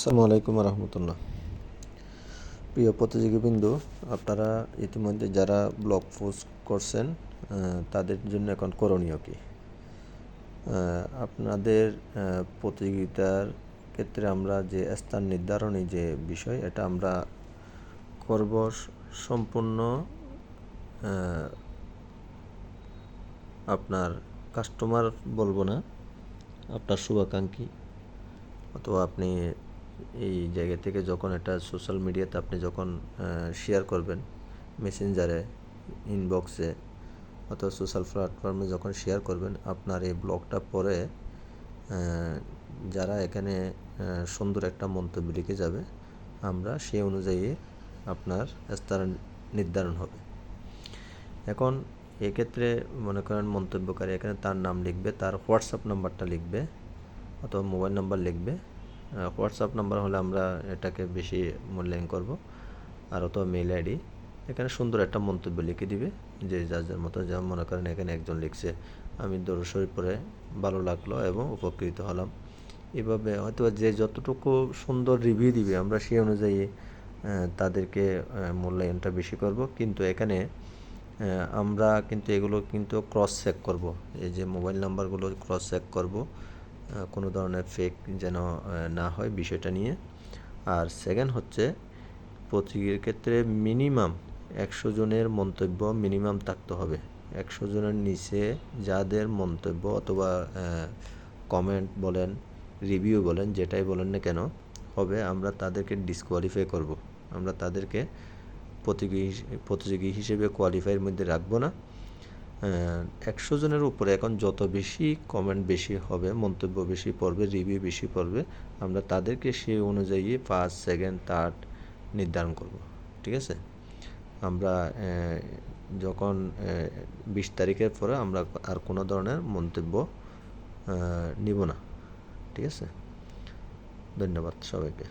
আসসালামু আলাইকুম রহমতুল্লাহ। প্রিয় প্রতিযোগীবৃন্দ, আপনারা ইতিমধ্যে যারা ব্লগ পোস্ট করছেন তাদের জন্য এখন করণীয় কি? আপনাদের প্রতিযোগিতার ক্ষেত্রে আমরা যে স্থান নির্ধারণী যে বিষয়, এটা আমরা করব সম্পূর্ণ আপনার কাস্টমার বলবো না, আপনার শুভাকাঙ্ক্ষী অথবা আপনি এই জায়গা থেকে যখন এটা সোশ্যাল মিডিয়াতে আপনি যখন শেয়ার করবেন, মেসেঞ্জারে, ইনবক্সে অথবা সোশ্যাল প্ল্যাটফর্মে যখন শেয়ার করবেন, আপনার এই ব্লগটা পড়ে যারা এখানে সুন্দর একটা মন্তব্য লিখে যাবে, আমরা সেই অনুযায়ী আপনার স্থান নির্ধারণ হবে। এখন এক্ষেত্রে মনে করেন মন্তব্যকারী এখানে তার নাম লিখবে, তার হোয়াটসঅ্যাপ নাম্বারটা লিখবে অথবা মোবাইল নাম্বার লিখবে। হোয়াটসঅ্যাপ নাম্বার হলে আমরা এটাকে বেশি মূল্যায়ন করব, আর অথবা মেইল আইডি। এখানে সুন্দর একটা মন্তব্য লিখে দিবে, যে যার যার মতো। যেমন মনে করেন এখানে একজন লিখছে, আমি দরুদ শরীফ পড়ে ভালো লাগলো এবং উপকৃত হলাম। এভাবে হয়তো যে যতটুকু সুন্দর রিভিউ দিবে, আমরা সেই অনুযায়ী তাদেরকে মূল্যায়নটা বেশি করব। কিন্তু এখানে আমরা কিন্তু এগুলো কিন্তু ক্রস চেক করব, এই যে মোবাইল নাম্বারগুলো ক্রস চেক করব, কোনো ধরনের ফেক যেন না হয় বিষয়টা নিয়ে। আর সেকেন্ড হচ্ছে, প্রতিযোগীর ক্ষেত্রে মিনিমাম 100 জনের মন্তব্য মিনিমাম থাকতে হবে। 100 জনের নিচে যাদের মন্তব্য অথবা কমেন্ট বলেন, রিভিউ বলেন, যেটাই বলেন না কেন হবে, আমরা তাদেরকে ডিসকোয়ালিফাই করব। আমরা তাদেরকে প্রতিযোগী হিসেবে কোয়ালিফাইয়ের মধ্যে রাখবো না। 100 জনের উপরে এখন যত বেশি কমেন্ট বেশি হবে, মন্তব্য বেশি পড়বে, রিভিউ বেশি পড়বে, আমরা তাদেরকে সেই অনুযায়ী ফার্স্ট, সেকেন্ড, থার্ড নির্ধারণ করব। ঠিক আছে? আমরা যখন 20 তারিখের পরে আমরা আর কোনো ধরনের মন্তব্য নিব না। ঠিক আছে? ধন্যবাদ সবাইকে।